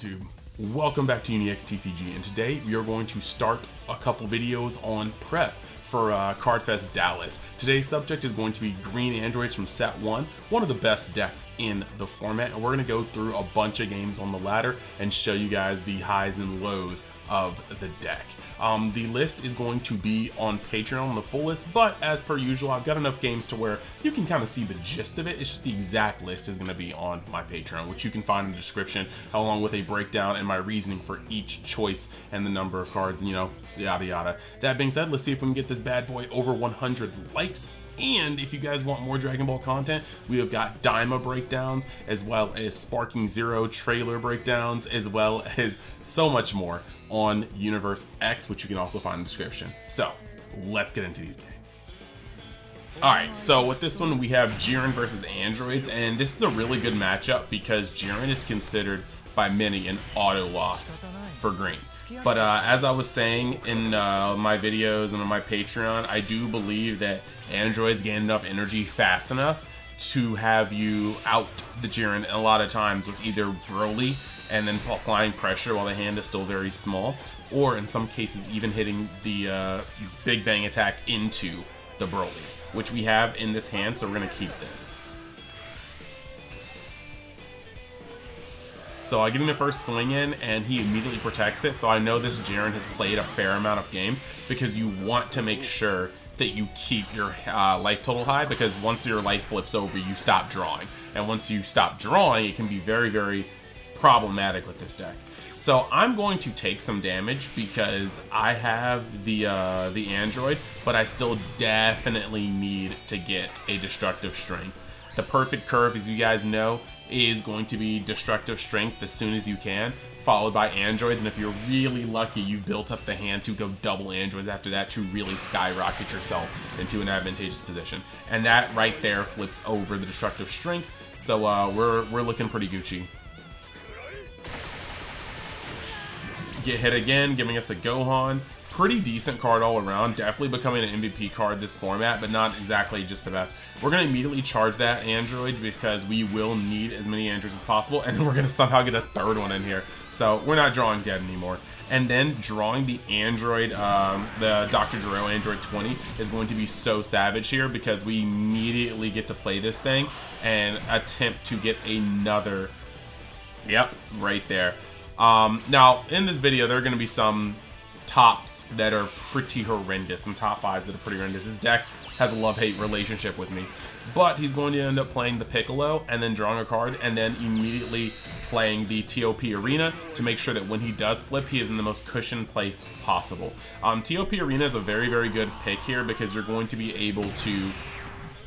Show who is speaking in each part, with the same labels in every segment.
Speaker 1: YouTube? Welcome back to UniXTCG, and today we are going to start a couple videos on prep for CardFest Dallas. Today's subject is going to be green androids from set 1, one of the best decks in the format, and we're going to go through a bunch of games on the ladder and show you guys the highs and lows of the deck. The list is going to be on Patreon, the full list, but as per usual, I've got enough games to where you can kind of see the gist of it. It's just the exact list is going to be on my Patreon, which you can find in the description, along with a breakdown and my reasoning for each choice and the number of cards, you know, yada yada. That being said, let's see if we can get this bad boy over 100 likes. And if you guys want more Dragon Ball content, we have got Daima breakdowns, as well as Sparking Zero trailer breakdowns, as well as so much more on Universe X, which you can also find in the description. So, let's get into these games. Alright, so with this one, we have Jiren versus Androids, and this is a really good matchup because Jiren is considered by many an auto loss for green. But as I was saying in my videos and on my Patreon, I do believe that androids gain enough energy fast enough to have you out the Jiren a lot of times with either Broly and then applying pressure while the hand is still very small, or in some cases even hitting the Big Bang attack into the Broly, which we have in this hand, so we're going to keep this. So I get in the first swing in, and he immediately protects it, so I know this Jiren has played a fair amount of games, because you want to make sure that you keep your life total high, because once your life flips over, you stop drawing. And once you stop drawing, it can be very, very problematic with this deck. So I'm going to take some damage because I have the android, but I still definitely need to get a destructive strength. The perfect curve, as you guys know, is going to be destructive strength as soon as you can, followed by androids, and if you're really lucky, you've built up the hand to go double androids after that to really skyrocket yourself into an advantageous position. And that right there flips over the destructive strength, so we're looking pretty Gucci. Get hit again, giving us a Gohan. Pretty decent card all around, definitely becoming an MVP card this format, but not exactly just the best. We're going to immediately charge that android because we will need as many androids as possible, and we're going to somehow get a third one in here. So we're not drawing dead anymore. And then drawing the android, the Dr. Gero Android 20 is going to be so savage here because we immediately get to play this thing and attempt to get another, yep, right there. Now, in this video, there are going to be some tops that are pretty horrendous, some top 5s that are pretty horrendous. His deck has a love-hate relationship with me, but he's going to end up playing the Piccolo and then drawing a card and then immediately playing the TOP Arena to make sure that when he does flip, he is in the most cushioned place possible. TOP Arena is a very, very good pick here because you're going to be able to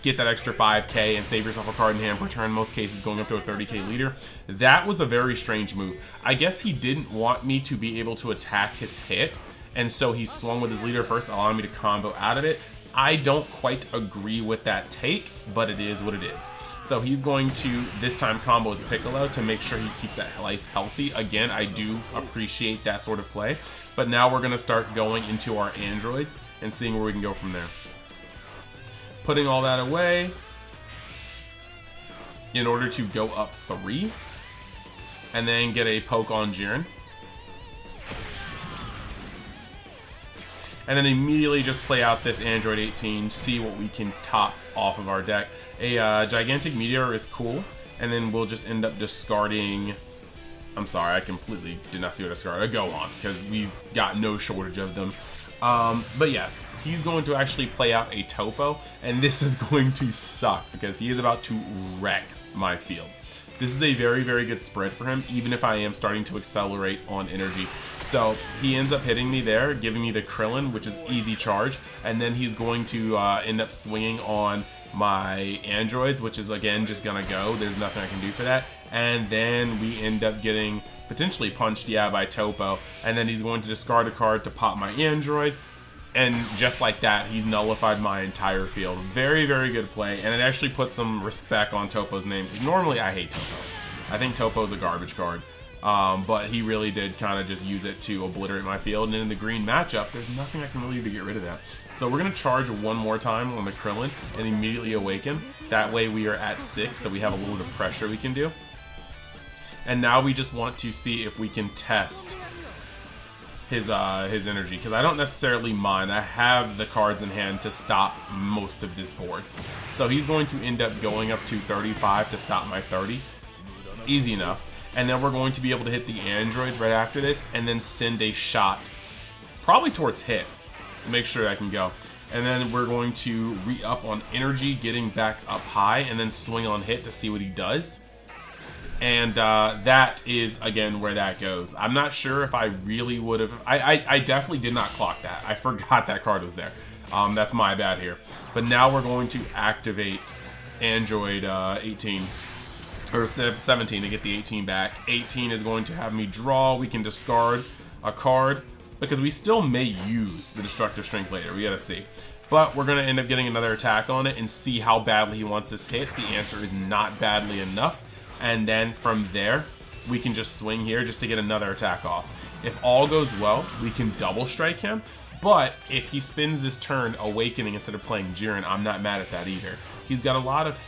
Speaker 1: get that extra 5k and save yourself a card in hand per turn, in most cases going up to a 30k leader. That was a very strange move. I guess he didn't want me to be able to attack his hit, and so he swung with his leader first, allowing me to combo out of it. I don't quite agree with that take, but it is what it is. So he's going to, this time, combo his Piccolo to make sure he keeps that life healthy. Again, I do appreciate that sort of play, but now we're going to start going into our androids and seeing where we can go from there. Putting all that away in order to go up 3 and then get a poke on Jiren. And then immediately just play out this Android 18, see what we can top off of our deck. A Gigantic Meteor is cool, and then we'll just end up discarding, I'm sorry, I completely did not see what I discarded, a Gohan, because we've got no shortage of them. But yes, he's going to actually play out a Topo, and this is going to suck because he is about to wreck my field. This is a very, very good spread for him, even if I am starting to accelerate on energy. So he ends up hitting me there, giving me the Krillin, which is easy charge, and then he's going to end up swinging on my androids, which is again just gonna go. There's nothing I can do for that. And then we end up getting potentially punched, yeah, by Topo, and then he's going to discard a card to pop my android, and just like that, he's nullified my entire field. Very, very good play, and it actually puts some respect on Topo's name, because normally I hate Topo. I think Topo's a garbage card, but he really did kind of just use it to obliterate my field, and in the green matchup, there's nothing I can really do to get rid of that. So we're going to charge one more time on the Krillin and immediately awaken. That way we are at 6, so we have a little bit of pressure we can do. And now we just want to see if we can test his energy, because I don't necessarily mind. I have the cards in hand to stop most of this board. So he's going to end up going up to 35 to stop my 30. Easy enough. And then we're going to be able to hit the androids right after this and then send a shot probably towards hit. Make sure I can go. And then we're going to re-up on energy, getting back up high, and then swing on hit to see what he does. And that is, again, where that goes. I'm not sure if I really would have... I definitely did not clock that. I forgot that card was there. That's my bad here. But now we're going to activate Android 18. Or 17 to get the 18 back. 18 is going to have me draw. We can discard a card, because we still may use the Destructive Strength later. We gotta see. But we're going to end up getting another attack on it and see how badly he wants this hit. The answer is not badly enough. And then from there, we can just swing here just to get another attack off. If all goes well, we can double strike him. But if he spends this turn Awakening instead of playing Jiren, I'm not mad at that either. He's got a lot of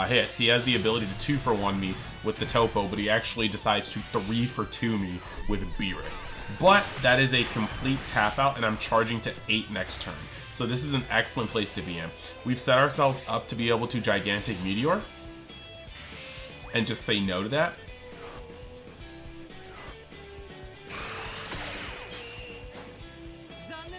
Speaker 1: hits. He has the ability to 2-for-1 me with the Topo, but he actually decides to 3-for-2 me with Beerus. But that is a complete tap out, and I'm charging to 8 next turn. So this is an excellent place to be in. We've set ourselves up to be able to Gigantic Meteor and just say no to that.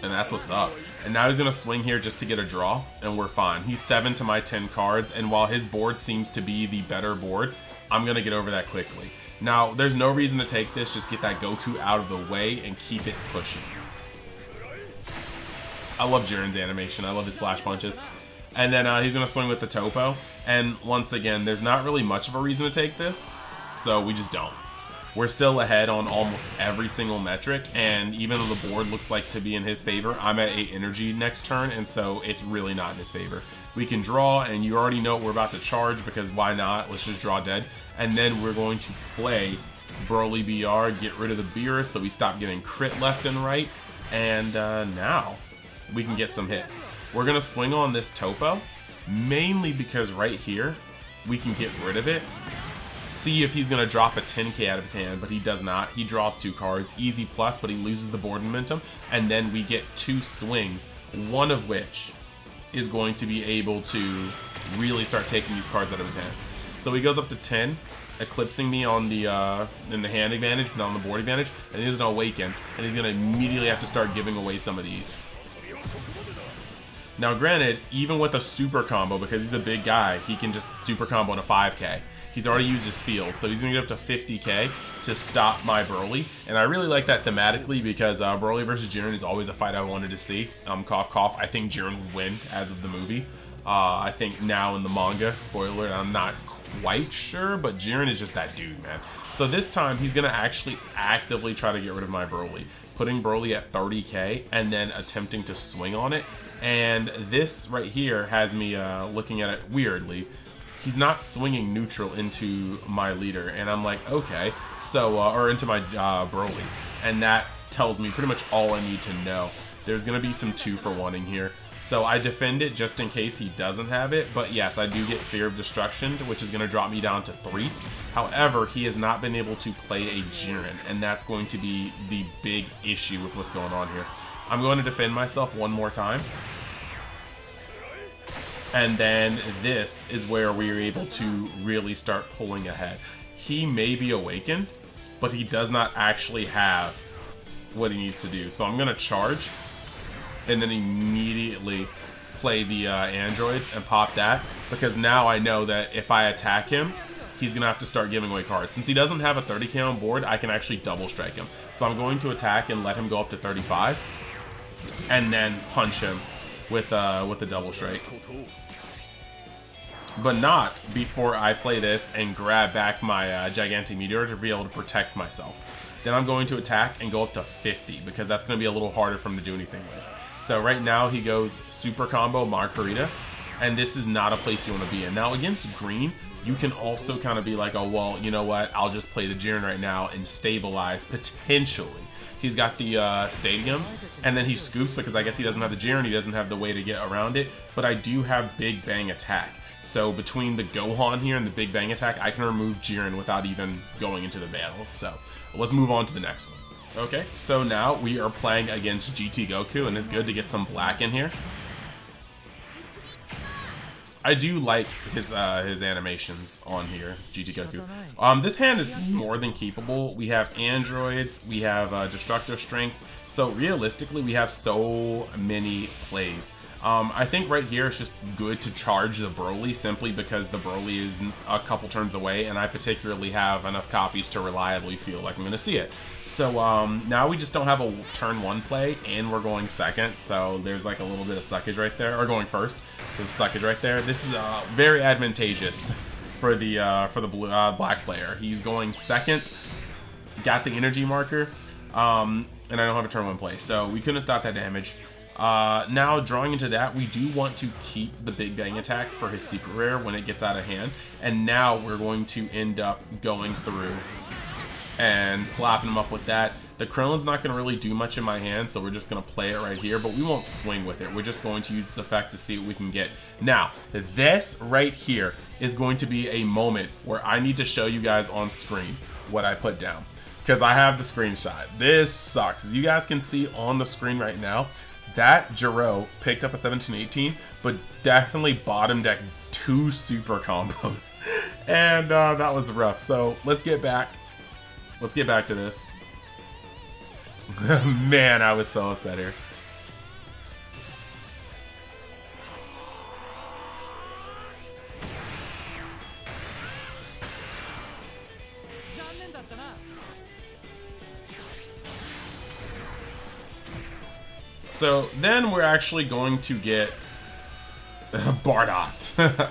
Speaker 1: And that's what's up. And now he's going to swing here just to get a draw, and we're fine. He's 7 to my 10 cards, and while his board seems to be the better board, I'm going to get over that quickly. Now, there's no reason to take this. Just get that Goku out of the way and keep it pushing. I love Jiren's animation. I love his flash punches. And then he's going to swing with the Topo. And once again, there's not really much of a reason to take this, so we just don't. We're still ahead on almost every single metric, and even though the board looks like to be in his favor, I'm at 8 energy next turn, and so it's really not in his favor. We can draw, and you already know what we're about to charge, because why not? Let's just draw dead. And then we're going to play Broly BR, get rid of the Beerus, so we stop getting crit left and right, and now we can get some hits. We're going to swing on this Topo, mainly because right here, we can get rid of it. See if he's going to drop a 10k out of his hand, but he does not. He draws 2 cards, easy plus, but he loses the board momentum, and then we get 2 swings, one of which is going to be able to really start taking these cards out of his hand. So he goes up to 10, eclipsing me on the in the hand advantage, but on the board advantage, and he's going to awaken, and he's going to immediately have to start giving away some of these. Now granted, even with a super combo, because he's a big guy, he can just super combo in a 5k. He's already used his field, so he's going to get up to 50k to stop my Broly. And I really like that thematically, because Broly versus Jiren is always a fight I wanted to see. Cough cough, I think Jiren would win as of the movie. I think now in the manga, spoiler, I'm not quite sure, but Jiren is just that dude, man. So this time, he's going to actually actively try to get rid of my Broly, putting Broly at 30k and then attempting to swing on it. And this right here has me looking at it weirdly. He's not swinging neutral into my leader, and I'm like, okay, so, or into my Broly, and that tells me pretty much all I need to know. There's going to be some 2-for-1ing here, so I defend it just in case he doesn't have it, but yes, I do get Sphere of Destruction, which is going to drop me down to 3. However, he has not been able to play a Jiren, and that's going to be the big issue with what's going on here. I'm going to defend myself one more time. And then this is where we are able to really start pulling ahead. He may be awakened, but he does not actually have what he needs to do. So I'm going to charge and then immediately play the androids and pop that, because now I know that if I attack him, he's going to have to start giving away cards. Since he doesn't have a 30k on board, I can actually double strike him. So I'm going to attack and let him go up to 35 and then punch him with a double strike. But not before I play this and grab back my Gigantic Meteor to be able to protect myself. Then I'm going to attack and go up to 50, because that's going to be a little harder for him to do anything with. So right now he goes Super Combo Margarita, and this is not a place you want to be in. Now against green, you can also kind of be like, oh, well, you know what, I'll just play the Jiren right now and stabilize, potentially. He's got the Stadium, and then he scoops because I guess he doesn't have the Jiren, he doesn't have the way to get around it, but I do have Big Bang Attack. So between the Gohan here and the Big Bang attack, I can remove Jiren without even going into the battle. So let's move on to the next one. Okay, so now we are playing against GT Goku, and it's good to get some black in here. I do like his animations on here, GT Goku. This hand is more than capable. We have androids, we have destructive strength, so realistically we have so many plays. I think right here it's just good to charge the Broly simply because the Broly is a couple turns away, and I particularly have enough copies to reliably feel like I'm going to see it. So now we just don't have a turn 1 play, and we're going second, so there's like a little bit of suckage right there, or going first. There's suckage right there. This is very advantageous for the black player. He's going second, got the energy marker, and I don't have a turn 1 play, so we couldn't stop that damage. Now, drawing into that, we do want to keep the Big Bang attack for his secret rare when it gets out of hand. And now we're going to end up going through and slapping him up with that. The Krillin's not going to really do much in my hand, so we're just going to play it right here, but we won't swing with it. We're just going to use this effect to see what we can get. Now, this right here is going to be a moment where I need to show you guys on screen what I put down, because I have the screenshot. This sucks. As you guys can see on the screen right now, that Jiro picked up a 17-18, but definitely bottom deck 2 super combos. And that was rough. So let's get back. Let's get back to this. Man, I was so upset here. So then we're actually going to get Bardocked.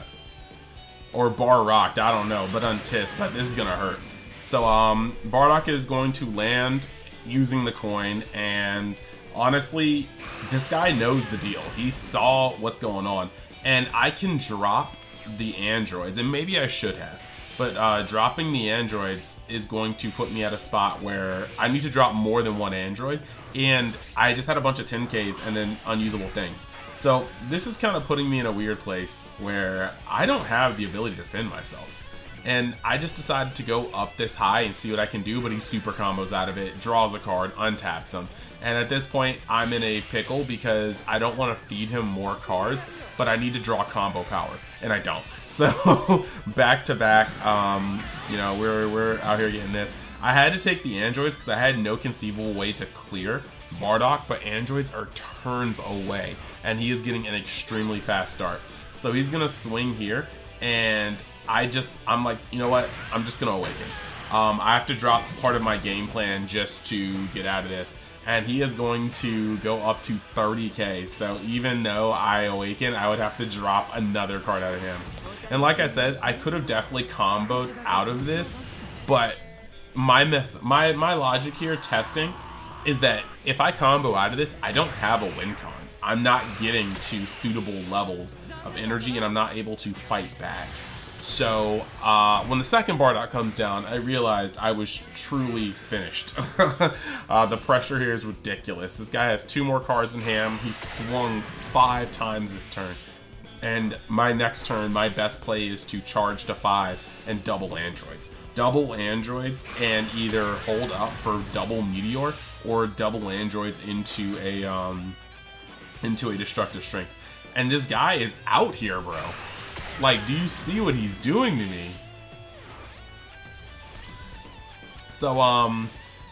Speaker 1: Or Bar-rocked, I don't know, but untisk, but this is gonna hurt. So Bardock is going to land using the coin, and honestly, this guy knows the deal. He saw what's going on, and I can drop the androids, and maybe I should have. But dropping the androids is going to put me at a spot where I need to drop more than 1 android, and I just had a bunch of 10Ks and then unusable things. So this is kind of putting me in a weird place where I don't have the ability to defend myself. And I just decided to go up this high and see what I can do, but he super combos out of it, draws a card, untaps him. And at this point, I'm in a pickle because I don't want to feed him more cards, but I need to draw combo power, and I don't. So back to back, you know, we're out here getting this. I had to take the androids because I had no conceivable way to clear Bardock, but androids are turns away, and he is getting an extremely fast start. So he's gonna swing here, and I'm like, you know what? I'm just gonna awaken. I have to drop part of my game plan just to get out of this. And he is going to go up to 30K. So even though I awaken, I would have to drop another card out of him. And like I said, I could have definitely comboed out of this, but my logic here, testing, is that if I combo out of this, I don't have a win con. I'm not getting to suitable levels of energy, and I'm not able to fight back. So when the second Bardock comes down, I realized I was truly finished. The pressure here is ridiculous. This guy has 2 more cards in hand. He swung 5 times this turn. And my next turn, my best play is to charge to 5 and double androids. Double androids and either hold up for double meteor or double androids into a destructive strength. And this guy is out here, bro. Like, do you see what he's doing to me? So,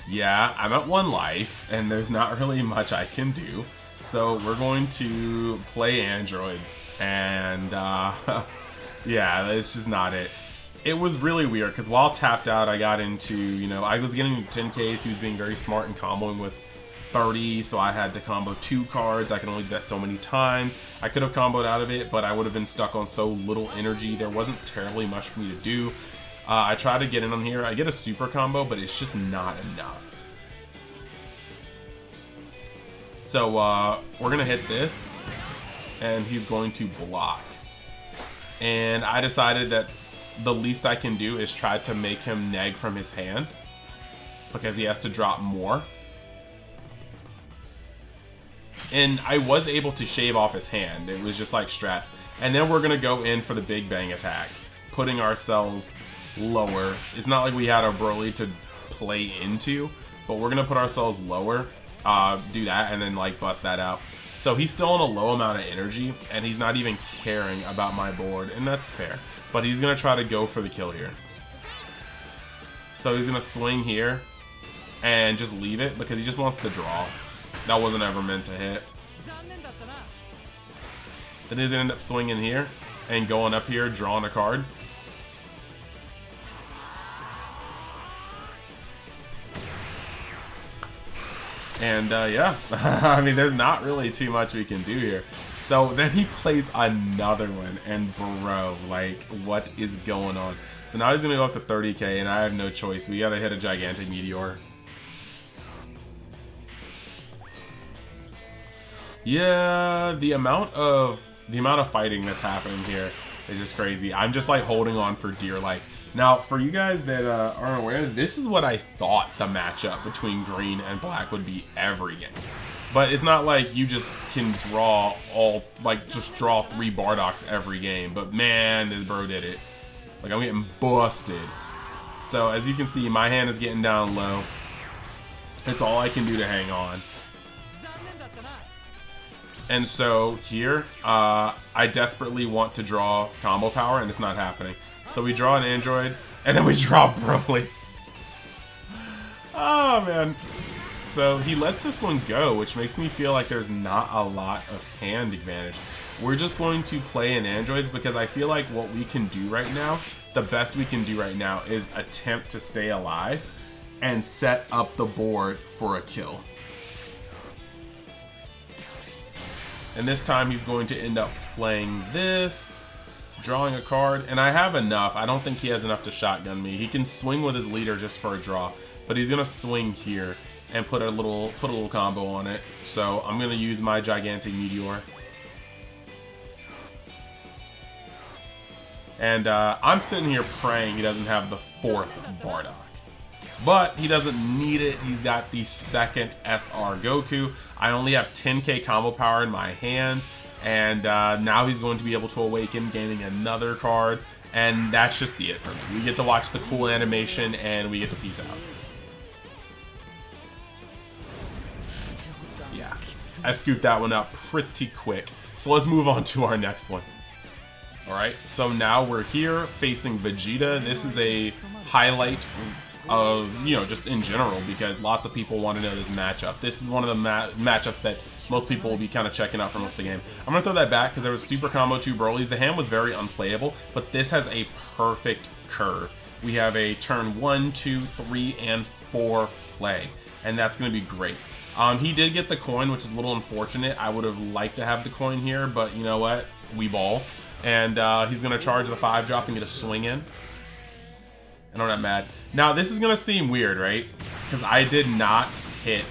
Speaker 1: yeah, I'm at 1 life, and there's not really much I can do. So we're going to play androids, and, yeah, it's just not it. It was really weird, because while tapped out, I got into, you know, I was getting 10Ks, he was being very smart and comboing with 30, so I had to combo 2 cards. I can only do that so many times. I could have comboed out of it, but I would have been stuck on so little energy. There wasn't terribly much for me to do. I try to get in on here. I get a super combo, but it's just not enough. So we're gonna hit this, and he's going to block. And I decided that the least I can do is try to make him neg from his hand, because he has to drop more. And I was able to shave off his hand. It was just like strats. And then we're going to go in for the Big Bang attack, putting ourselves lower. It's not like we had a Broly to play into, but we're going to put ourselves lower, do that, and then like bust that out. So he's still on a low amount of energy, and he's not even caring about my board, and that's fair. But he's going to try to go for the kill here. So he's going to swing here and just leave it because he just wants the draw. That wasn't ever meant to hit. Then he's going to end up swinging here and going up here, drawing a card. And yeah, I mean, there's not really too much we can do here. So then he plays another one, and bro, like, what is going on? So now he's going to go up to 30k, and I have no choice. We got to hit a gigantic meteor. Yeah, the amount of fighting that's happening here is just crazy. I'm just like holding on for dear life. Now, for you guys that aren't aware, this is what I thought the matchup between green and black would be every game. But it's not like you just can draw all, like, just draw 3 Bardocks every game. But man, this bro did it. Like, I'm getting busted. So, as you can see, my hand is getting down low. It's all I can do to hang on. And so, here, I desperately want to draw combo power, and it's not happening. So we draw an android, and then we draw Broly. Oh, man. So he lets this one go, which makes me feel like there's not a lot of hand advantage. We're just going to play in androids because I feel like what we can do right now, the best we can do right now is attempt to stay alive and set up the board for a kill. And this time he's going to end up playing this, drawing a card, and I have enough. I don't think he has enough to shotgun me. He can swing with his leader just for a draw, but he's gonna swing here and put a little combo on it. So I'm gonna use my gigantic meteor, and I'm sitting here praying he doesn't have the 4th Bardock, but he doesn't need it. He's got the 2nd SR Goku. I only have 10k combo power in my hand. And now he's going to be able to awaken, gaining another card. And that's just it for me. We get to watch the cool animation, and we get to peace out. Yeah, I scooped that one up pretty quick. So let's move on to our next one. Alright, so now we're here facing Vegeta. This is a highlight of, you know, just in general, because lots of people want to know this matchup. This is one of the matchups that most people will be kind of checking out for most of the game. I'm going to throw that back because there was Super Combo 2 Broly's. The hand was very unplayable, but this has a perfect curve. We have a turn 1, 2, 3, and 4 play, and that's going to be great. He did get the coin, which is a little unfortunate. I would have liked to have the coin here, but you know what? We ball. And he's going to charge the 5-drop and get a swing in. And I'm not mad. Now, this is going to seem weird, right? Because I did not hit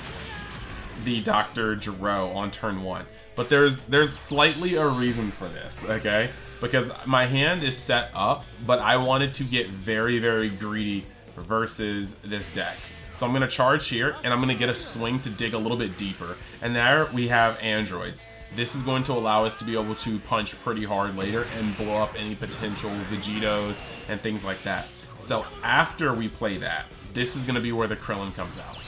Speaker 1: the Dr. Gero on turn 1. But there's slightly a reason for this, okay? Because my hand is set up, but I wanted to get very, very greedy versus this deck. So I'm going to charge here, and I'm going to get a swing to dig a little bit deeper. And there we have androids. This is going to allow us to be able to punch pretty hard later and blow up any potential Vegetos and things like that. So after we play that, this is going to be where the Krillin comes out.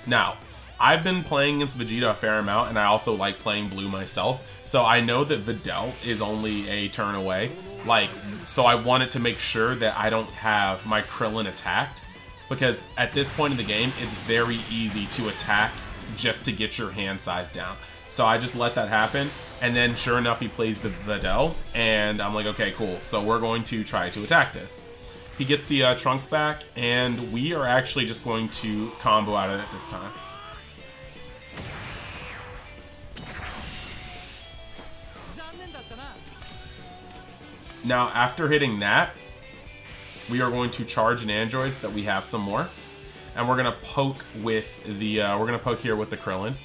Speaker 1: Now, I've been playing against Vegeta a fair amount, and I also like playing blue myself. So I know that Videl is only a turn away. So I wanted to make sure that I don't have my Krillin attacked, because at this point in the game, it's very easy to attack just to get your hand size down. So I just let that happen, and then sure enough, he plays the Videl, and I'm like, okay, cool. So we're going to try to attack this. He gets the Trunks back, and we are actually just going to combo out of it this time. Now, after hitting that, we are going to charge an android so that we have some more. And we're going to poke with the, we're going to poke here with the Krillin.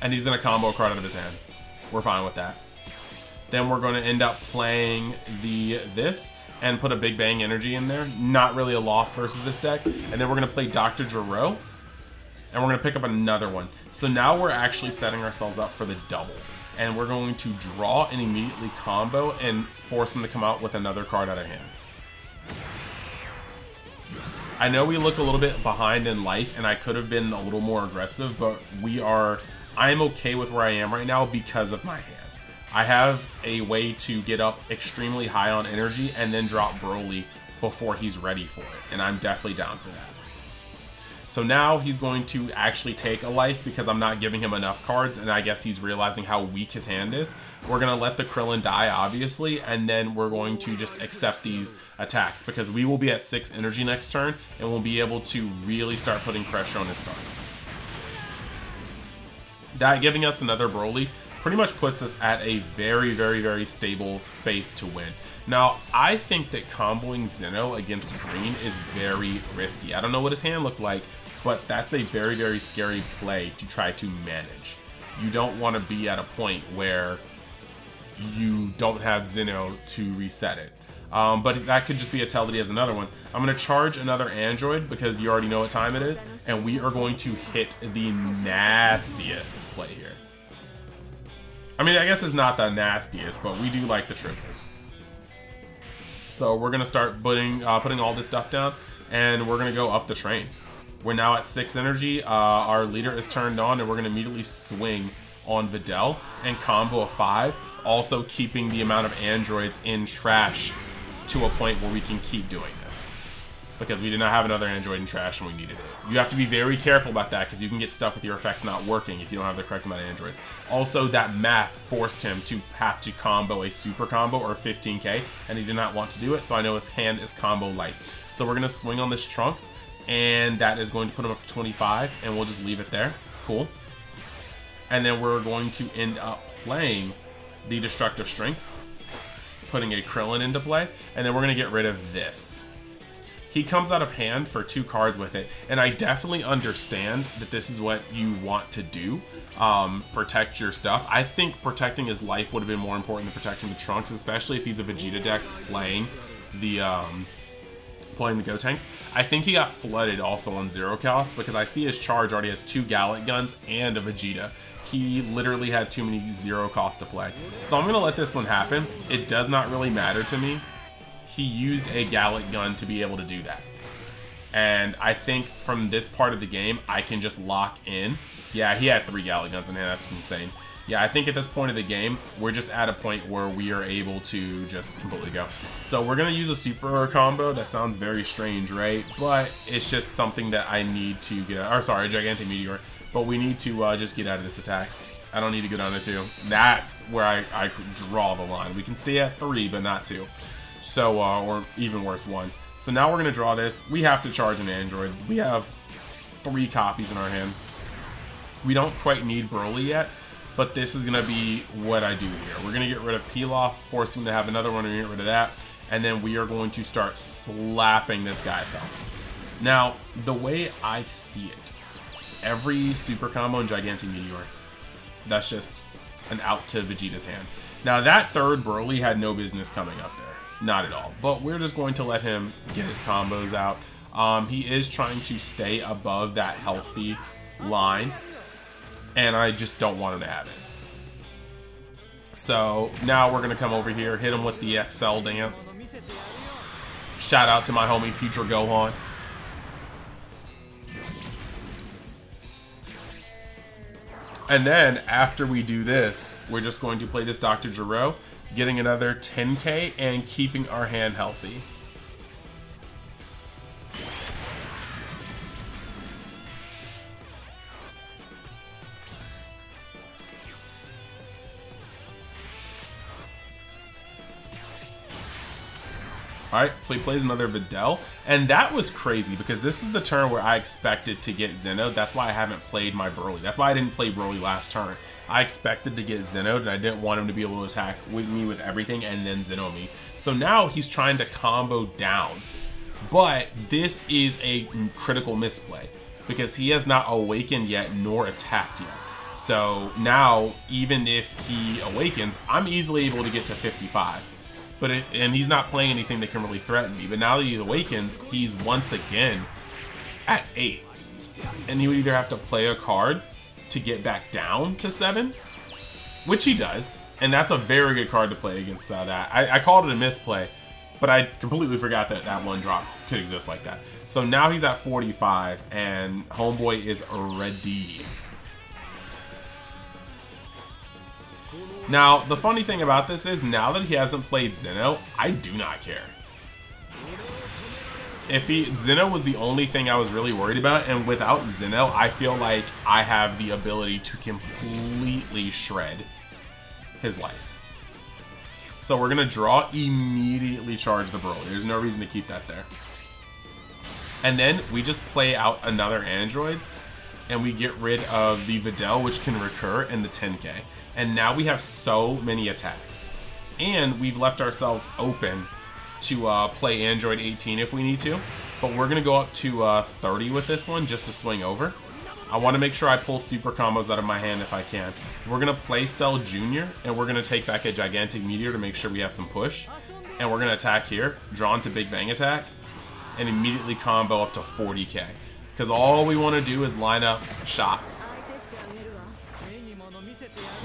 Speaker 1: And he's going to combo a card out of his hand. We're fine with that. Then we're going to end up playing this and put a Big Bang Energy in there. Not really a loss versus this deck. And then we're going to play Dr. Gero. and we're going to pick up another one. So now we're actually setting ourselves up for the double. And we're going to draw and immediately combo and force him to come out with another card out of hand. I know we look a little bit behind in life, and I could have been a little more aggressive, but I am okay with where I am right now because of my hand. I have a way to get up extremely high on energy and then drop Broly before he's ready for it, and I'm definitely down for that. So now he's going to actually take a life because I'm not giving him enough cards, and I guess he's realizing how weak his hand is. We're going to let the Krillin die, obviously, and then we're going to just accept these attacks because we will be at 6 energy next turn, and we'll be able to really start putting pressure on his cards. That giving us another Broly pretty much puts us at a very, very, very stable space to win. Now, I think that comboing Zeno against green is very risky. I don't know what his hand looked like, but that's a very, very scary play to try to manage. You don't want to be at a point where you don't have Zeno to reset it. But that could just be a tell that he has another one. I'm going to charge another android because you already know what time it is, and we are going to hit the nastiest play here. I mean, I guess it's not the nastiest, but we do like the triples. So we're going to start putting all this stuff down, and we're going to go up the train. We're now at 6 energy. Our leader is turned on, and we're going to immediately swing on Videl and combo a 5, also keeping the amount of androids in trash to a point where we can keep doing this. Because we did not have another android in trash and we needed it. You have to be very careful about that because you can get stuck with your effects not working if you don't have the correct amount of androids. Also, that math forced him to have to combo a super combo or 15k, and he did not want to do it, so I know his hand is combo light. So we're going to swing on this Trunks, and that is going to put him up to 25, and we'll just leave it there. Cool. And then we're going to end up playing the Destructive Strength, putting a Krillin into play, and then we're going to get rid of this. He comes out of hand for 2 cards with it, and I definitely understand that this is what you want to do, protect your stuff. I think protecting his life would have been more important than protecting the Trunks, especially if he's a Vegeta deck playing the Gotenks. I think he got flooded also on Zero Cost because I see his charge already has 2 Gallic Guns and a Vegeta. He literally had too many 0 cost to play. So I'm going to let this one happen. It does not really matter to me. He used a Gallic Gun to be able to do that. And I think from this part of the game, I can just lock in. Yeah, he had 3 Gallic Guns in hand. That's insane. Yeah, I think at this point of the game, we're just at a point where we are able to just completely go. So we're going to use a super combo. That sounds very strange, right? But it's just something that I need to get out. Or sorry, a Gigantic Meteor. But we need to just get out of this attack. I don't need to go down to 2. That's where I draw the line. We can stay at 3, but not 2. So, or even worse, 1. So now we're going to draw this. We have to charge an android. We have 3 copies in our hand. We don't quite need Broly yet, but this is going to be what I do here. We're going to get rid of Pilaf, forcing to have another one and get rid of that. And then we are going to start slapping this guy's health. Now, the way I see it, every super combo in Gigantic Meteor, that's just an out to Vegeta's hand. Now, that third Broly had no business coming up there. Not at all. But we're just going to let him get his combos out. He is trying to stay above that healthy line, and I just don't want him to have it. So now we're going to come over here, hit him with the XL dance. Shout out to my homie Future Gohan. And then after we do this, we're just going to play this Dr. Gero, getting another 10k and keeping our hand healthy. Alright, so he plays another Videl, and that was crazy because this is the turn where I expected to get Zeno'd. That's why I haven't played my Broly. That's why I didn't play Broly last turn. I expected to get Zeno'd, and I didn't want him to be able to attack with me with everything and then Zeno me. So now he's trying to combo down, but this is a critical misplay because he has not awakened yet nor attacked yet. So now, even if he awakens, I'm easily able to get to 55. And he's not playing anything that can really threaten me. But now that he awakens, he's once again at 8. and he would either have to play a card to get back down to 7, which he does, and that's a very good card to play against that. I called it a misplay, but I completely forgot that that one drop could exist like that. So now he's at 45, and homeboy is ready. Now, the funny thing about this is, now that he hasn't played Zeno, I do not care. If Zeno was the only thing I was really worried about, and without Zeno, I feel like I have the ability to completely shred his life. So we're gonna draw, immediately charge the Broly. There's no reason to keep that there. And then we just play out another androids, and we get rid of the Videl, which can recur, and the 10K. And now we have so many attacks. And we've left ourselves open to play Android 18 if we need to. But we're going to go up to 30 with this one just to swing over. I want to make sure I pull super combos out of my hand if I can. We're going to play Cell Jr. and we're going to take back a Gigantic Meteor to make sure we have some push. And we're going to attack here, draw into Big Bang Attack, and immediately combo up to 40k. Because all we want to do is line up shots.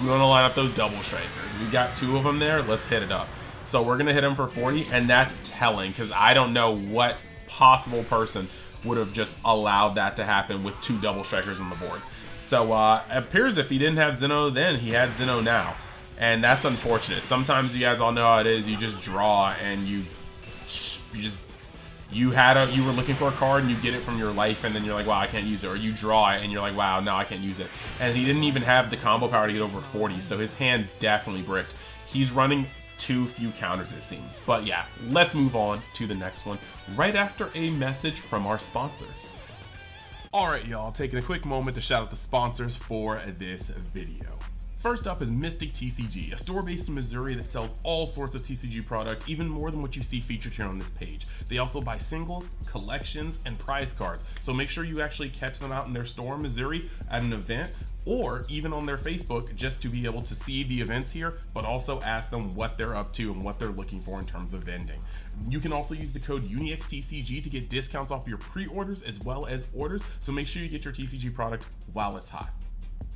Speaker 1: We want to line up those double strikers. We've got 2 of them there. Let's hit it up. So we're going to hit him for 40, and that's telling because I don't know what possible person would have just allowed that to happen with 2 double strikers on the board. So it appears if he didn't have Zeno then, he had Zeno now. And that's unfortunate. Sometimes you guys all know how it is. You just draw and you were looking for a card and you get it from your life and then you're like, wow, I can't use it. Or you draw it and you're like, wow, no, I can't use it. And he didn't even have the combo power to get over 40, so his hand definitely bricked. He's running too few counters, it seems. But yeah, let's move on to the next one right after a message from our sponsors. All right, y'all, taking a quick moment to shout out the sponsors for this video. First up is Mystic TCG, a store based in Missouri that sells all sorts of TCG product, even more than what you see featured here on this page. They also buy singles, collections, and prize cards, so make sure you actually catch them out in their store in Missouri at an event, or even on their Facebook, just to be able to see the events here, but also ask them what they're up to and what they're looking for in terms of vending. You can also use the code UNIXTCG to get discounts off your pre-orders as well as orders, so make sure you get your TCG product while it's hot.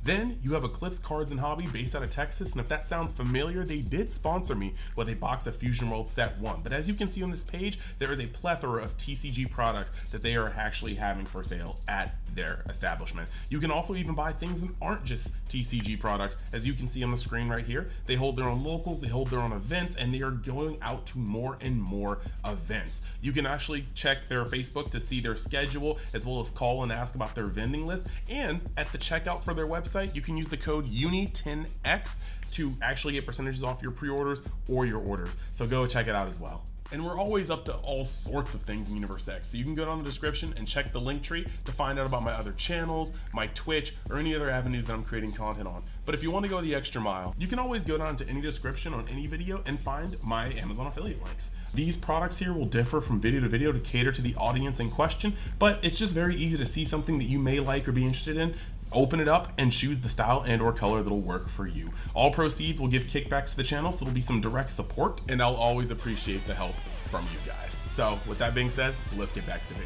Speaker 1: Then you have Eclipse Cards and Hobby based out of Texas, and if that sounds familiar, they did sponsor me with a box of Fusion World Set 1. But as you can see on this page, there is a plethora of TCG products that they are actually having for sale at their establishment. You can also even buy things that aren't just TCG products. As you can see on the screen right here, they hold their own locals, they hold their own events, and they are going out to more and more events. You can actually check their Facebook to see their schedule, as well as call and ask about their vending list. And at the checkout for their website, you can use the code UNI10X to actually get percentages off your pre-orders or your orders. So go check it out as well. And we're always up to all sorts of things in Universe X, so you can go down the description and check the link tree to find out about my other channels, my Twitch, or any other avenues that I'm creating content on. But if you want to go the extra mile, you can always go down to any description on any video and find my Amazon affiliate links. These products here will differ from video to video to cater to the audience in question, but it's just very easy to see something that you may like or be interested in, open it up and choose the style and or color that'll work for you. All proceeds will give kickbacks to the channel, so it'll be some direct support, and I'll always appreciate the help from you guys. So with that being said, let's get back to it.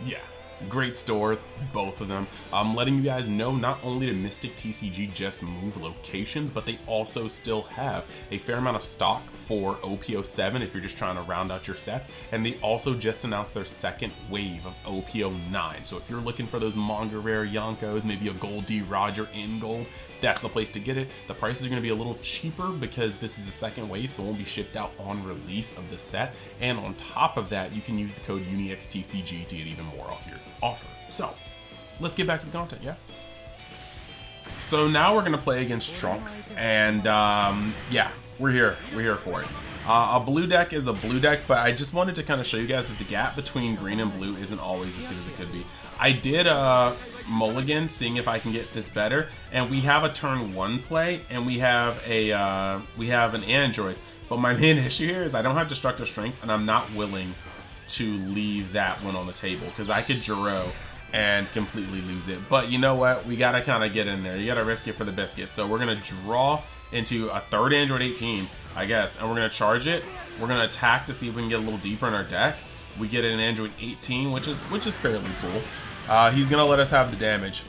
Speaker 1: Yeah, great stores, both of them. I'm letting you guys know not only did Mystic TCG just move locations, but they also still have a fair amount of stock for OPO7 if you're just trying to round out your sets, and they also just announced their second wave of OPO9. So if you're looking for those manga rare Yonkos, maybe a Gold D Roger in gold, that's the place to get it. The prices are going to be a little cheaper because this is the second wave, so it won't be shipped out on release of the set. And on top of that, you can use the code UNIXTCG to get even more off your offer. So let's get back to the content, yeah? So now we're going to play against Trunks, and yeah, we're here for it. A blue deck is a blue deck, but I just wanted to kind of show you guys that the gap between green and blue isn't always as good as it could be. I did mulligan, seeing if I can get this better, and we have a turn 1 play, and we have an android. But my main issue here is I don't have Destructive Strength, and I'm not willing to leave that one on the table because I could Jiro and completely lose it. But you know what? We gotta kind of get in there. You gotta risk it for the biscuit. So we're gonna draw into a third Android 18, I guess, and we're gonna charge it. We're gonna attack to see if we can get a little deeper in our deck. We get an Android 18, which is fairly cool. He's gonna let us have the damage.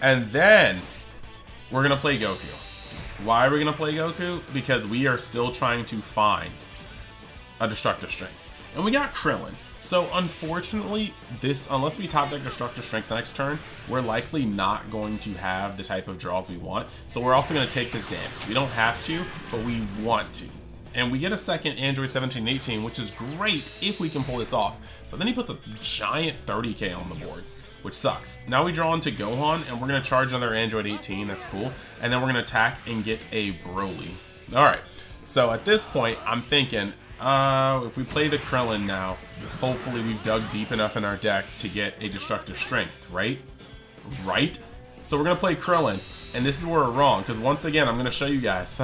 Speaker 1: And then we're gonna play Goku. Why are we gonna play Goku? Because we are still trying to find a Destructive Strength. And we got Krillin. So unfortunately, unless we top deck Destructive Strength the next turn, we're likely not going to have the type of draws we want. So we're also gonna take this damage. We don't have to, but we want to. And we get a second Android 17 and 18, which is great if we can pull this off. But then he puts a giant 30k on the board, which sucks. Now we draw into Gohan, and we're going to charge another Android 18. That's cool. And then we're going to attack and get a Broly. Alright, so at this point, I'm thinking, if we play the Krillin now, hopefully we've dug deep enough in our deck to get a Destructive Strength, right? Right? So we're going to play Krillin, and this is where we're wrong, because once again, I'm going to show you guys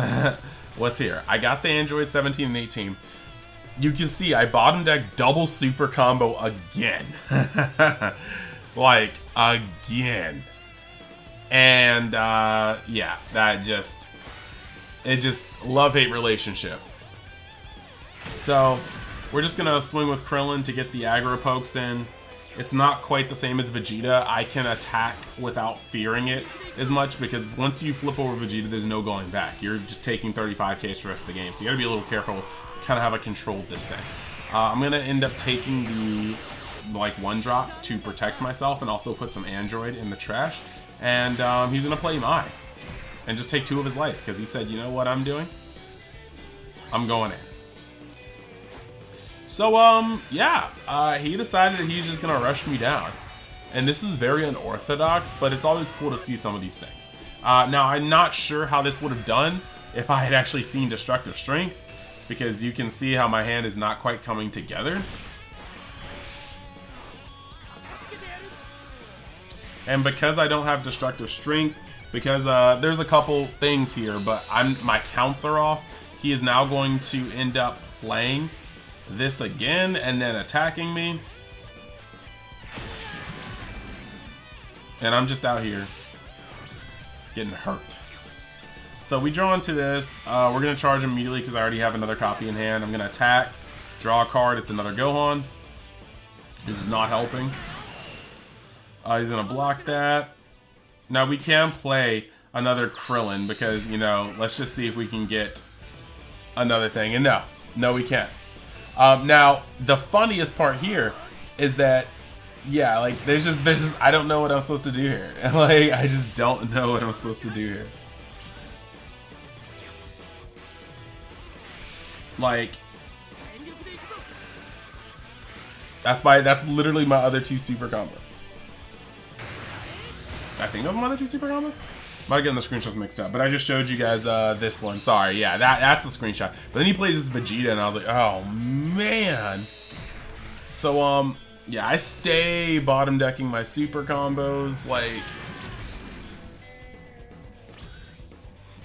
Speaker 1: what's here. I got the Android 17 and 18. You can see I bottom deck double super combo again. Like, again. And, yeah, it just love-hate relationship. So, we're just gonna swing with Krillin to get the aggro pokes in. It's not quite the same as Vegeta. I can attack without fearing it as much, because once you flip over Vegeta, there's no going back. You're just taking 35k for the rest of the game, so you gotta be a little careful, kind of have a controlled descent. I'm gonna end up taking the one drop to protect myself and also put some Android in the trash, and he's gonna play Mai and just take 2 of his life, because he said, you know what I'm doing? I'm going in. So, yeah, he decided that he's just gonna rush me down. And this is very unorthodox, but it's always cool to see some of these things. Now, I'm not sure how this would have done if I had actually seen Destructive Strength, because you can see how my hand is not quite coming together. And because I don't have Destructive Strength, because there's a couple things here, but my counts are off, he is now going to end up playing this again and then attacking me. And I'm just out here getting hurt. So we draw into this. We're going to charge immediately because I already have another copy in hand. I'm going to attack, draw a card. It's another Gohan. This is not helping. He's going to block that. Now we can play another Krillin because, you know, let's just see if we can get another thing. And no, we can't. Now, the funniest part here is that, yeah, like, there's just, I don't know what I'm supposed to do here. Like, I just don't know what I'm supposed to do here. Like, that's literally my other 2 super combos. I think those are my other 2 super combos? Might have gotten the screenshots mixed up, but I just showed you guys this one. Sorry, yeah, that's the screenshot. But then he plays this Vegeta, and I was like, oh, man. So, yeah, I stay bottom decking my super combos, like...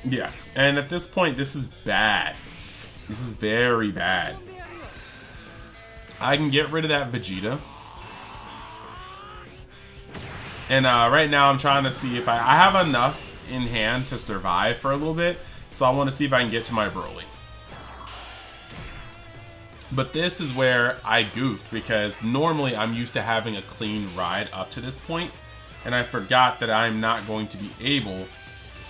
Speaker 1: Yeah, and at this point, this is bad. This is very bad. I can get rid of that Vegeta. And right now, I'm trying to see if I have enough in hand to survive for a little bit, so I want to see if I can get to my Broly. But this is where I goofed, because normally I'm used to having a clean ride up to this point, and I forgot that I'm not going to be able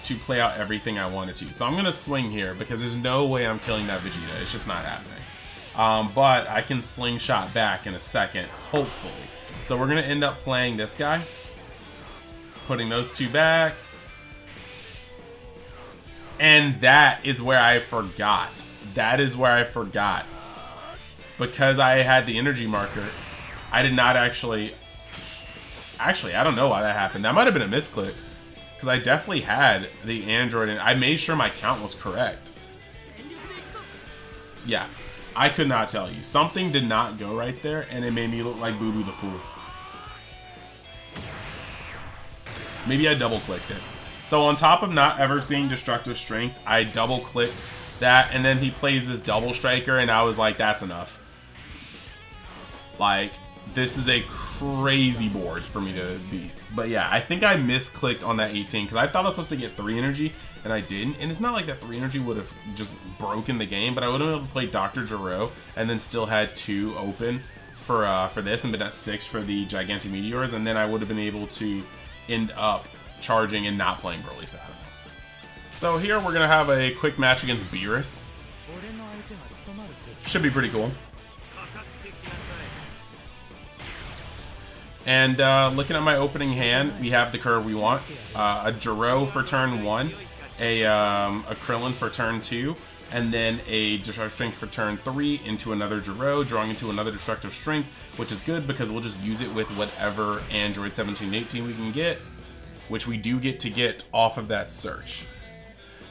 Speaker 1: to play out everything I wanted to. So I'm going to swing here, because there's no way I'm killing that Vegeta. It's just not happening. But I can slingshot back in a second, hopefully. So we're going to end up playing this guy, putting those 2 back. And that is where I forgot. That is where I forgot. Because I had the energy marker, I did not actually... Actually, I don't know why that happened. That might have been a misclick. Because I definitely had the Android, and I made sure my count was correct. Yeah, I could not tell you. Something did not go right there, and it made me look like Boo Boo the Fool. Maybe I double-clicked it. So on top of not ever seeing Destructive Strength, I double-clicked that, and then he plays this Double Striker, and I was like, that's enough. Like, this is a crazy board for me to beat. But yeah, I think I misclicked on that 18, because I thought I was supposed to get 3 energy, and I didn't. And it's not like that 3 energy would have just broken the game, but I would have been able to play Dr. Gero, and then still had 2 open for this and been at 6 for the gigantic meteors, and then I would have been able to end up charging and not playing Broly Saturn. So here we're gonna have a quick match against Beerus. Should be pretty cool. And looking at my opening hand, we have the curve we want. A Jiro for turn 1, a Krillin for turn 2, and then a Destructive Strength for turn 3 into another Jiro, drawing into another Destructive Strength, which is good because we'll just use it with whatever Android 17 and 18 we can get, which we do get to get off of that search.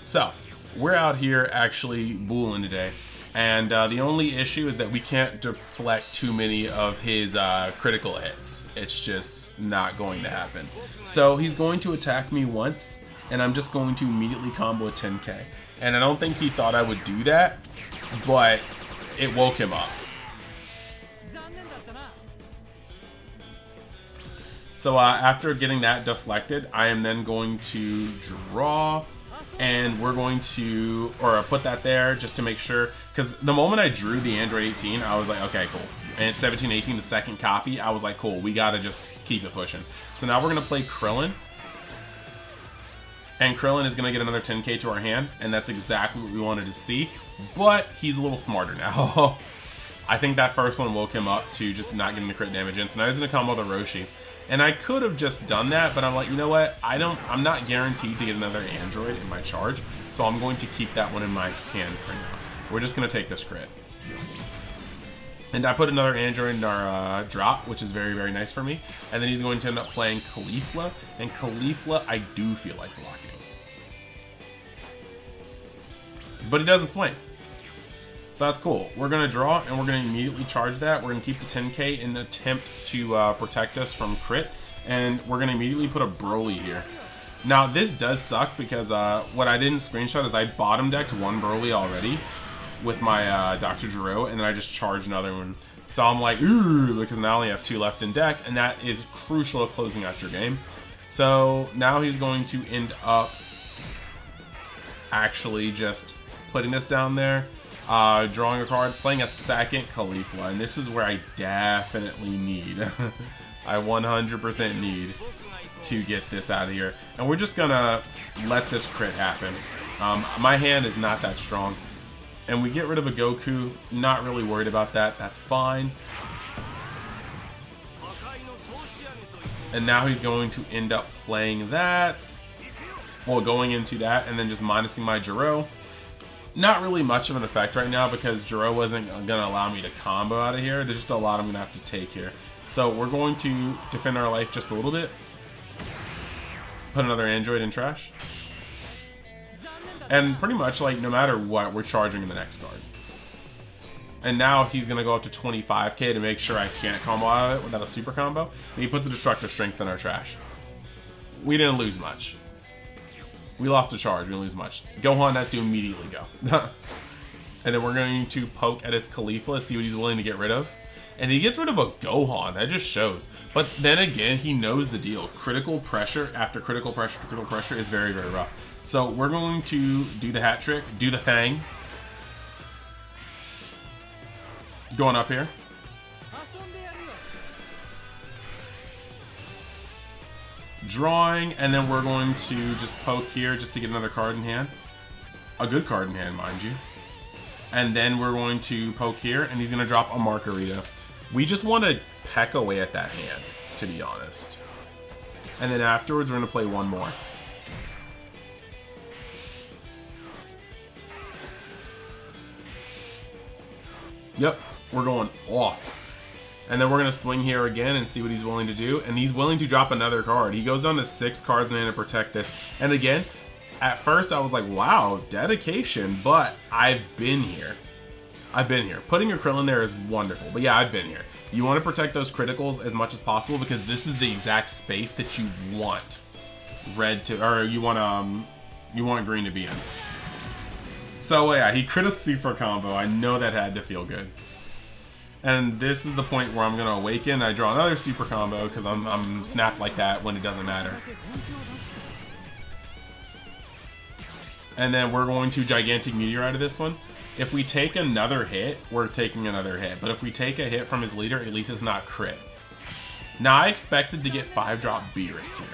Speaker 1: So, we're out here actually booling today. And the only issue is that we can't deflect too many of his critical hits. It's just not going to happen. So he's going to attack me once, and I'm just going to immediately combo a 10k. And I don't think he thought I would do that, but it woke him up. So after getting that deflected, I am then going to draw. And we're going to, or put that there just to make sure, because the moment I drew the Android 18, I was like, okay, cool. And 17, 18, the second copy, I was like, cool, we gotta just keep it pushing. So now we're gonna play Krillin. And Krillin is gonna get another 10k to our hand, and that's exactly what we wanted to see. But he's a little smarter now. I think that first one woke him up to just not getting the crit damage in. So now he's gonna combo the Roshi. And I could have just done that, but I'm like, you know what? I'm not guaranteed to get another Android in my charge, so I'm going to keep that one in my hand for now. We're just gonna take this crit. And I put another Android in our drop, which is very, very nice for me. And then he's going to end up playing Caulifla, and Caulifla I do feel like blocking. But he doesn't swing. So that's cool. We're going to draw, and we're going to immediately charge that. We're going to keep the 10k in an attempt to protect us from crit. And we're going to immediately put a Broly here. Now, this does suck because what I didn't screenshot is I bottom decked one Broly already with my Dr. Jiro, and then I just charged another one. So I'm like, ooh, because now I only have 2 left in deck, and that is crucial to closing out your game. So now he's going to end up actually just putting this down there. Drawing a card, playing a second Caulifla, and this is where I definitely need, I 100% need to get this out of here. And we're just gonna let this crit happen. My hand is not that strong. And we get rid of a Goku, not really worried about that, that's fine. And now he's going to end up playing that, well, going into that, and then just minusing my Jiro. Not really much of an effect right now because Jiro wasn't going to allow me to combo out of here. There's just a lot I'm going to have to take here. So we're going to defend our life just a little bit. Put another Android in trash. And pretty much, like, no matter what, we're charging in the next card. And now he's going to go up to 25k to make sure I can't combo out of it without a super combo. And he puts a Destructive Strength in our trash. We didn't lose much. We lost a charge, we didn't lose much. Gohan has to immediately go. And then we're going to poke at his Caulifla, see what he's willing to get rid of. And he gets rid of a Gohan, that just shows. But then again, he knows the deal. Critical pressure after critical pressure is very, very rough. So we're going to do the hat trick, do the thing. Going up here. Drawing, and then we're going to just poke here just to get another card in hand. A good card in hand, mind you. And then we're going to poke here, and he's going to drop a Margarita. We just want to peck away at that hand, to be honest. And then afterwards, we're going to play one more. Yep, we're going off. And then we're going to swing here again and see what he's willing to do. And he's willing to drop another card. He goes down to 6 cards in hand to protect this. And again, at first I was like, wow, dedication. But I've been here. I've been here. Putting your Krillin there is wonderful. But yeah, I've been here. You want to protect those criticals as much as possible because this is the exact space that you want red to, or you want green to be in. So yeah, he crit a super combo. I know that had to feel good. And this is the point where I'm going to awaken. I draw another super combo because I'm snapped like that when it doesn't matter. And then we're going to gigantic meteor out of this one. If we take another hit, we're taking another hit. But if we take a hit from his leader, at least it's not crit. Now, I expected to get 5-drop Beerus here.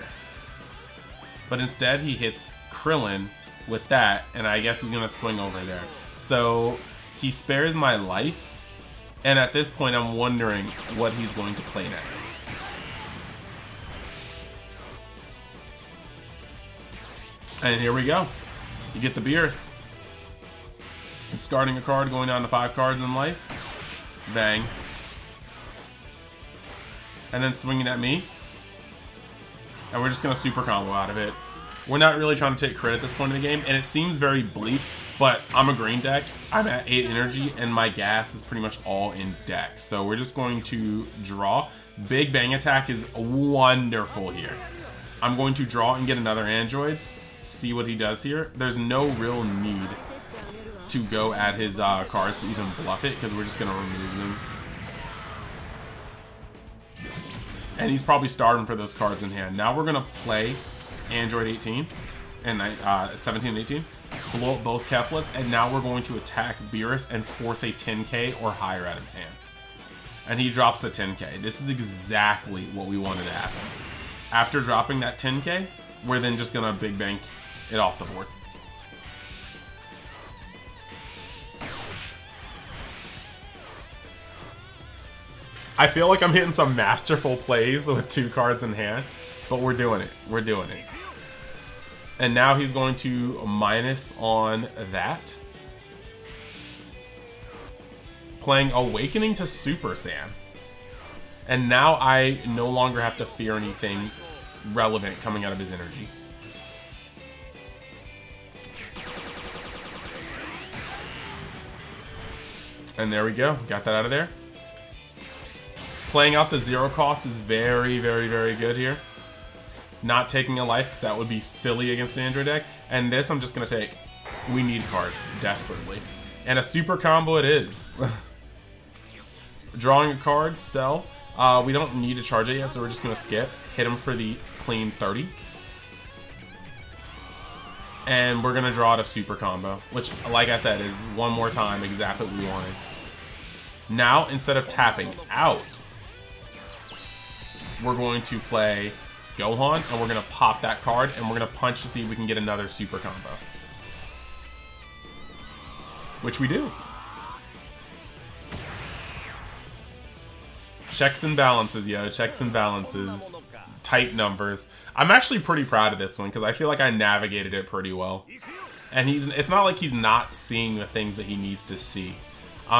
Speaker 1: But instead, he hits Krillin with that, and I guess he's going to swing over there. So, he spares my life, and at this point, I'm wondering what he's going to play next. And here we go. You get the Beerus. Discarding a card, going down to 5 cards in life. Bang. And then swinging at me. And we're just going to super combo out of it. We're not really trying to take crit at this point in the game, and it seems very bleak, but I'm a green deck. I'm at 8 energy, and my gas is pretty much all in deck. So we're just going to draw. Big Bang Attack is wonderful here. I'm going to draw and get another Androids. See what he does here. There's no real need to go at his cards to even bluff it, because we're just going to remove them. And he's probably starting for those cards in hand. Now we're going to play Android 18 and 17 and 18. Blow up both Keflas, and now we're going to attack Beerus and force a 10k or higher out of his hand. And he drops the 10k. This is exactly what we wanted to happen. After dropping that 10k, we're then just going to Big Bang it off the board. I feel like I'm hitting some masterful plays with 2 cards in hand, but we're doing it. We're doing it. And now he's going to minus on that. Playing Awakening to Super Saiyan. And now I no longer have to fear anything relevant coming out of his energy. And there we go. Got that out of there. Playing out the 0 cost is very, very, very good here. Not taking a life, because that would be silly against the Android deck. And this I'm just going to take. We need cards, desperately. And a super combo it is. Drawing a card, sell. We don't need to charge it yet, so we're just going to skip. Hit him for the clean 30. And we're going to draw out a super combo, which, like I said, is one more time exactly what we wanted. Now, instead of tapping out, we're going to play Gohan, and we're going to pop that card, and we're going to punch to see if we can get another super combo. Which we do. Checks and balances, yo. Checks and balances. Tight numbers. I'm actually pretty proud of this one, because I feel like I navigated it pretty well. And it's not like he's not seeing the things that he needs to see.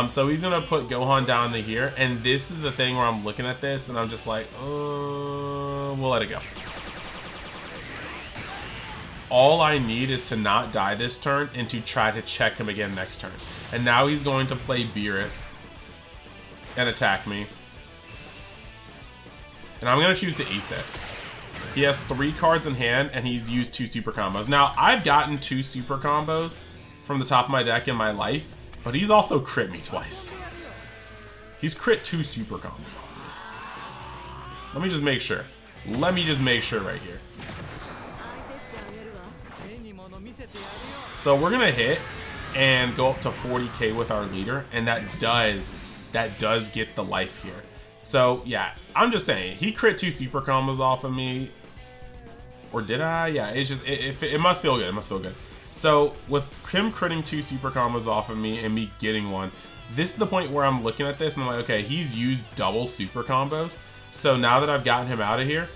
Speaker 1: So he's going to put Gohan down to here, and this is the thing where I'm looking at this, and I'm just like, we'll let it go. All I need is to not die this turn, and to try to check him again next turn. And now he's going to play Beerus and attack me. And I'm going to choose to eat this. He has 3 cards in hand, and he's used 2 super combos. Now, I've gotten 2 super combos from the top of my deck in my life, but he's also crit me twice. He's crit 2 super combos off me. Let me just make sure. Let me just make sure right here. So we're going to hit and go up to 40k with our leader, and that does get the life here. So, yeah, I'm just saying, he crit 2 super combos off of me. Or did I? Yeah, it's just, it must feel good. It must feel good. So, with him critting 2 super combos off of me and me getting one, this is the point where I'm looking at this and I'm like, okay, he's used double super combos. So now that I've gotten him out of here,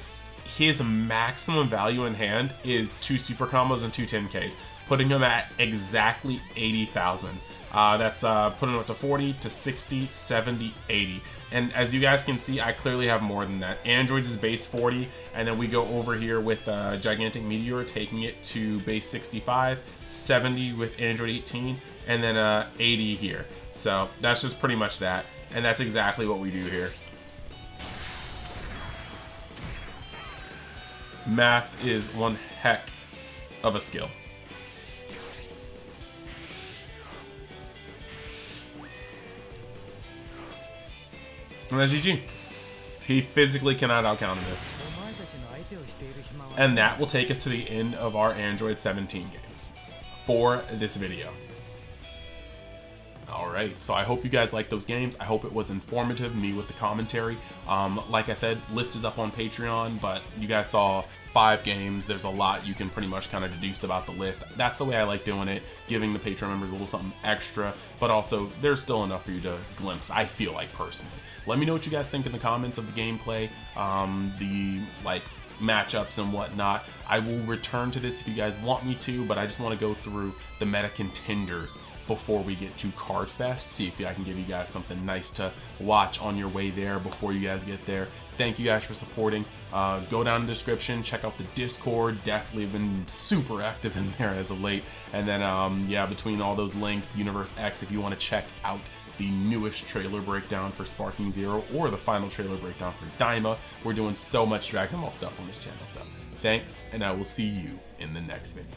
Speaker 1: his maximum value in hand is 2 super combos and 2 10Ks, putting him at exactly 80,000. That's putting him up to 40, to 60, 70, 80. And as you guys can see, I clearly have more than that. Androids is base 40, and then we go over here with Gigantic Meteor, taking it to base 65, 70 with Android 18, and then 80 here. So that's just pretty much that, and that's exactly what we do here. Math is one heck of a skill. And that's GG. He physically cannot outcounter this. And that will take us to the end of our Android 17 games for this video. right, so I hope you guys like those games. I hope it was informative, me with the commentary. Like I said, list is up on Patreon, but you guys saw 5 games. There's a lot you can pretty much kind of deduce about the list. That's the way I like doing it, giving the Patreon members a little something extra, but also there's still enough for you to glimpse, I feel like, personally. Let me know what you guys think in the comments of the gameplay, the like matchups and whatnot. I will return to this if you guys want me to, but I just want to go through the meta contenders before we get to CardFest, see if I can give you guys something nice to watch on your way there before you guys get there. Thank you guys for supporting. Go down in the description, check out the Discord. Definitely been super active in there as of late. And then, yeah, between all those links, Universe X, if you want to check out the newest trailer breakdown for Sparking Zero or the final trailer breakdown for Daima. We're doing so much Dragon Ball stuff on this channel. So thanks, and I will see you in the next video.